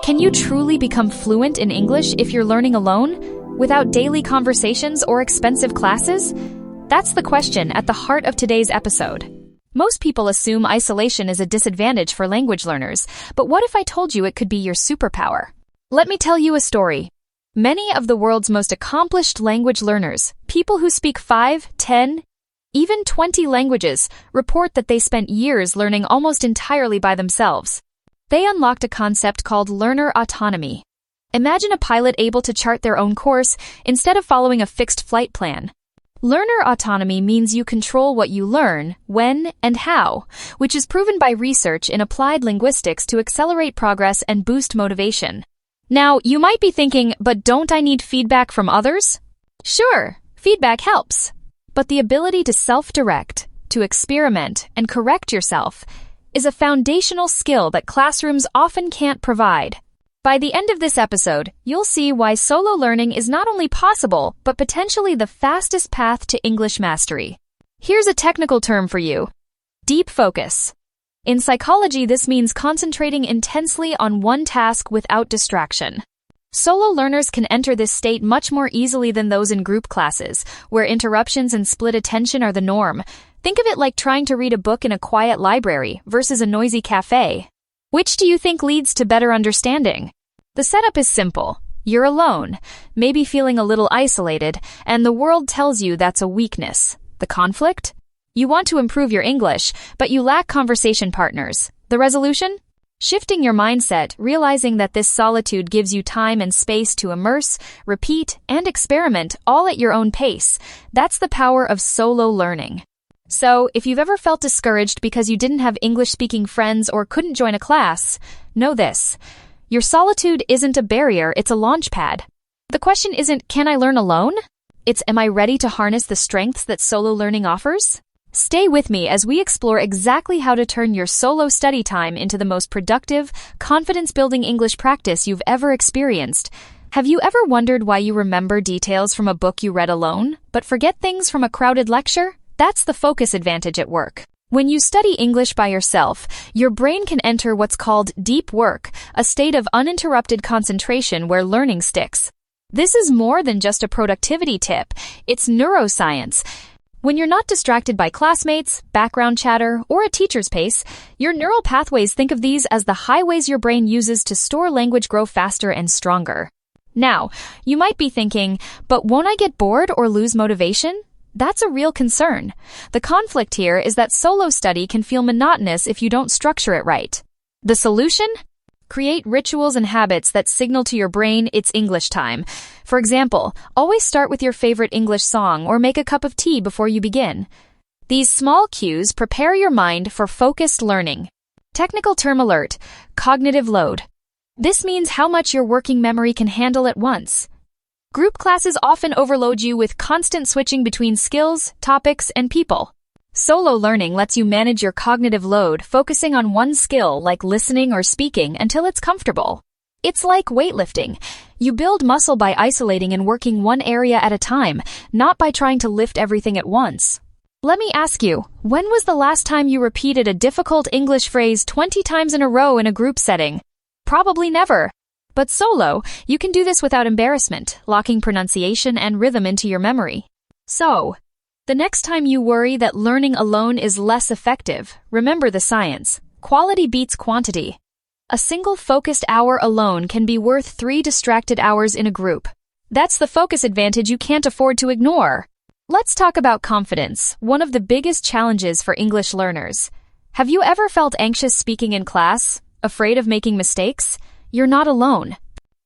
Can you truly become fluent in English if you're learning alone, without daily conversations or expensive classes? That's the question at the heart of today's episode. Most people assume isolation is a disadvantage for language learners, but what if I told you it could be your superpower? Let me tell you a story. Many of the world's most accomplished language learners, people who speak 5, 10, even 20 languages, report that they spent years learning almost entirely by themselves. They unlocked a concept called learner autonomy. Imagine a pilot able to chart their own course instead of following a fixed flight plan. Learner autonomy means you control what you learn, when, and how, which is proven by research in applied linguistics to accelerate progress and boost motivation. Now, you might be thinking, but don't I need feedback from others? Sure, feedback helps. But the ability to self-direct, to experiment, and correct yourself is a foundational skill that classrooms often can't provide. By the end of this episode, you'll see why solo learning is not only possible, but potentially the fastest path to English mastery. Here's a technical term for you: deep focus. In psychology, this means concentrating intensely on one task without distraction. Solo learners can enter this state much more easily than those in group classes, where interruptions and split attention are the norm. Think of it like trying to read a book in a quiet library versus a noisy cafe. Which do you think leads to better understanding? The setup is simple. You're alone, maybe feeling a little isolated, and the world tells you that's a weakness. The conflict? You want to improve your English, but you lack conversation partners. The resolution? Shifting your mindset, realizing that this solitude gives you time and space to immerse, repeat, and experiment all at your own pace. That's the power of solo learning. So, if you've ever felt discouraged because you didn't have English-speaking friends or couldn't join a class, know this. Your solitude isn't a barrier, it's a launch pad. The question isn't, can I learn alone? It's, am I ready to harness the strengths that solo learning offers? Stay with me as we explore exactly how to turn your solo study time into the most productive, confidence-building English practice you've ever experienced. Have you ever wondered why you remember details from a book you read alone, but forget things from a crowded lecture? That's the focus advantage at work. When you study English by yourself, your brain can enter what's called deep work, a state of uninterrupted concentration where learning sticks. This is more than just a productivity tip, it's neuroscience. When you're not distracted by classmates, background chatter, or a teacher's pace, your neural pathways, think of these as the highways your brain uses to store language, grow faster and stronger. Now, you might be thinking, but won't I get bored or lose motivation? That's a real concern. The conflict here is that solo study can feel monotonous if you don't structure it right. The solution? Create rituals and habits that signal to your brain it's English time. For example, always start with your favorite English song or make a cup of tea before you begin. These small cues prepare your mind for focused learning. Technical term alert: cognitive load. This means how much your working memory can handle at once. Group classes often overload you with constant switching between skills, topics, and people. Solo learning lets you manage your cognitive load, focusing on one skill like listening or speaking until it's comfortable. It's like weightlifting. You build muscle by isolating and working one area at a time, not by trying to lift everything at once. Let me ask you, when was the last time you repeated a difficult English phrase 20 times in a row in a group setting? Probably never. But solo, you can do this without embarrassment, locking pronunciation and rhythm into your memory. So, the next time you worry that learning alone is less effective, remember the science. Quality beats quantity. A single focused hour alone can be worth 3 distracted hours in a group. That's the focus advantage you can't afford to ignore. Let's talk about confidence, one of the biggest challenges for English learners. Have you ever felt anxious speaking in class? Afraid of making mistakes? You're not alone.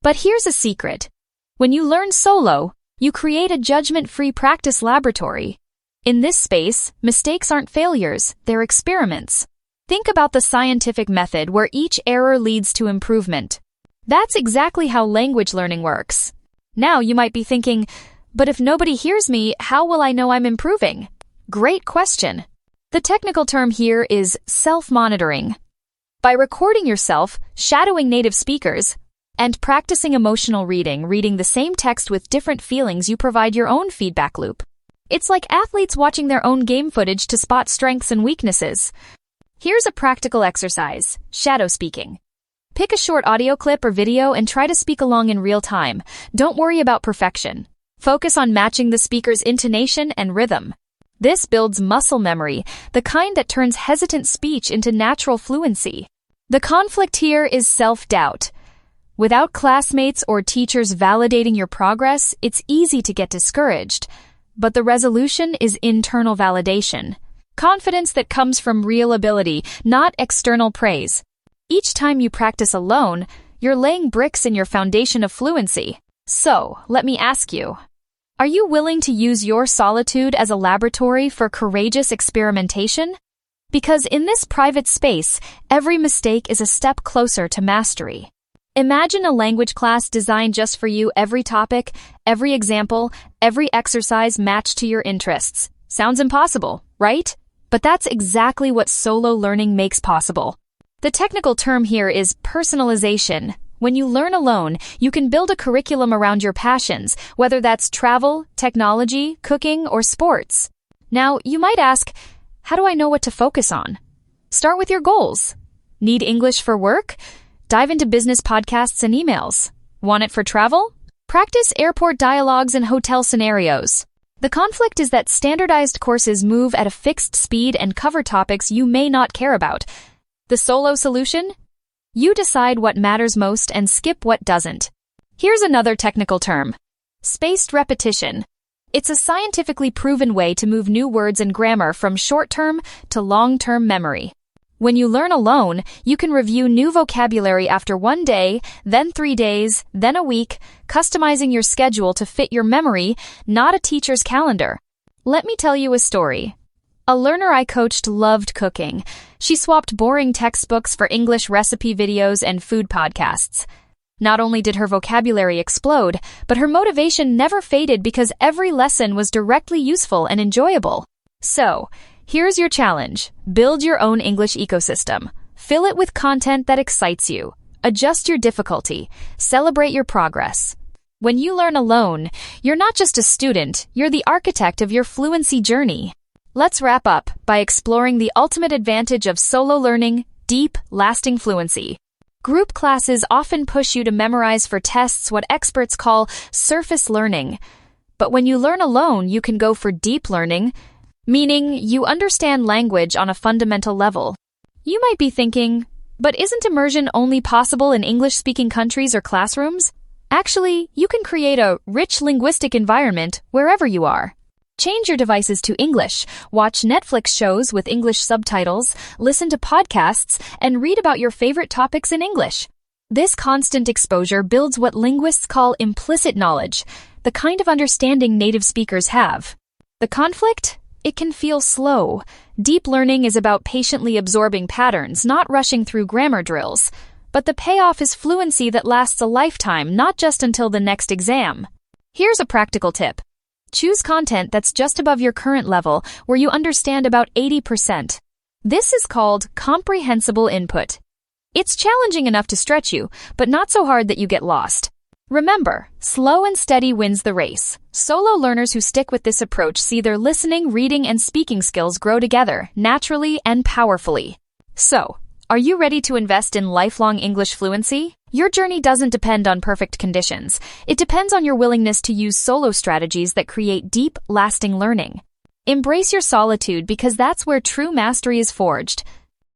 But here's a secret. When you learn solo, you create a judgment-free practice laboratory. In this space, mistakes aren't failures, they're experiments. Think about the scientific method where each error leads to improvement. That's exactly how language learning works. Now you might be thinking, but if nobody hears me, how will I know I'm improving? Great question. The technical term here is self-monitoring. By recording yourself, shadowing native speakers, and practicing emotional reading the same text with different feelings, you provide your own feedback loop. It's like athletes watching their own game footage to spot strengths and weaknesses. Here's a practical exercise: shadow speaking. Pick a short audio clip or video and try to speak along in real time. Don't worry about perfection. Focus on matching the speaker's intonation and rhythm. This builds muscle memory, the kind that turns hesitant speech into natural fluency. The conflict here is self-doubt. Without classmates or teachers validating your progress, it's easy to get discouraged. But the resolution is internal validation. Confidence that comes from real ability, not external praise. Each time you practice alone, you're laying bricks in your foundation of fluency. So, let me ask you, are you willing to use your solitude as a laboratory for courageous experimentation? Because in this private space, every mistake is a step closer to mastery. Imagine a language class designed just for you, every topic, every example, every exercise matched to your interests. Sounds impossible, right? But that's exactly what solo learning makes possible. The technical term here is personalization. When you learn alone, you can build a curriculum around your passions, whether that's travel, technology, cooking, or sports. Now, you might ask, how do I know what to focus on? Start with your goals. Need English for work? Dive into business podcasts and emails. Want it for travel? Practice airport dialogues and hotel scenarios. The conflict is that standardized courses move at a fixed speed and cover topics you may not care about. The solo solution? You decide what matters most and skip what doesn't. Here's another technical term. Spaced repetition. It's a scientifically proven way to move new words and grammar from short-term to long-term memory. When you learn alone, you can review new vocabulary after 1 day, then 3 days, then a week, customizing your schedule to fit your memory, not a teacher's calendar. Let me tell you a story. A learner I coached loved cooking. She swapped boring textbooks for English recipe videos and food podcasts. Not only did her vocabulary explode, but her motivation never faded because every lesson was directly useful and enjoyable. So, here's your challenge. Build your own English ecosystem. Fill it with content that excites you. Adjust your difficulty. Celebrate your progress. When you learn alone, you're not just a student, you're the architect of your fluency journey. Let's wrap up by exploring the ultimate advantage of solo learning, deep, lasting fluency. Group classes often push you to memorize for tests what experts call surface learning. But when you learn alone, you can go for deep learning, meaning you understand language on a fundamental level. You might be thinking, but isn't immersion only possible in English-speaking countries or classrooms? Actually, you can create a rich linguistic environment wherever you are. Change your devices to English, watch Netflix shows with English subtitles, listen to podcasts, and read about your favorite topics in English. This constant exposure builds what linguists call implicit knowledge, the kind of understanding native speakers have. The conflict? It can feel slow. Deep learning is about patiently absorbing patterns, not rushing through grammar drills. But the payoff is fluency that lasts a lifetime, not just until the next exam. Here's a practical tip. Choose content that's just above your current level, where you understand about 80%. This is called comprehensible input. It's challenging enough to stretch you, but not so hard that you get lost. Remember, slow and steady wins the race. Solo learners who stick with this approach see their listening, reading, and speaking skills grow together, naturally and powerfully. So, are you ready to invest in lifelong English fluency? Your journey doesn't depend on perfect conditions. It depends on your willingness to use solo strategies that create deep, lasting learning. Embrace your solitude because that's where true mastery is forged.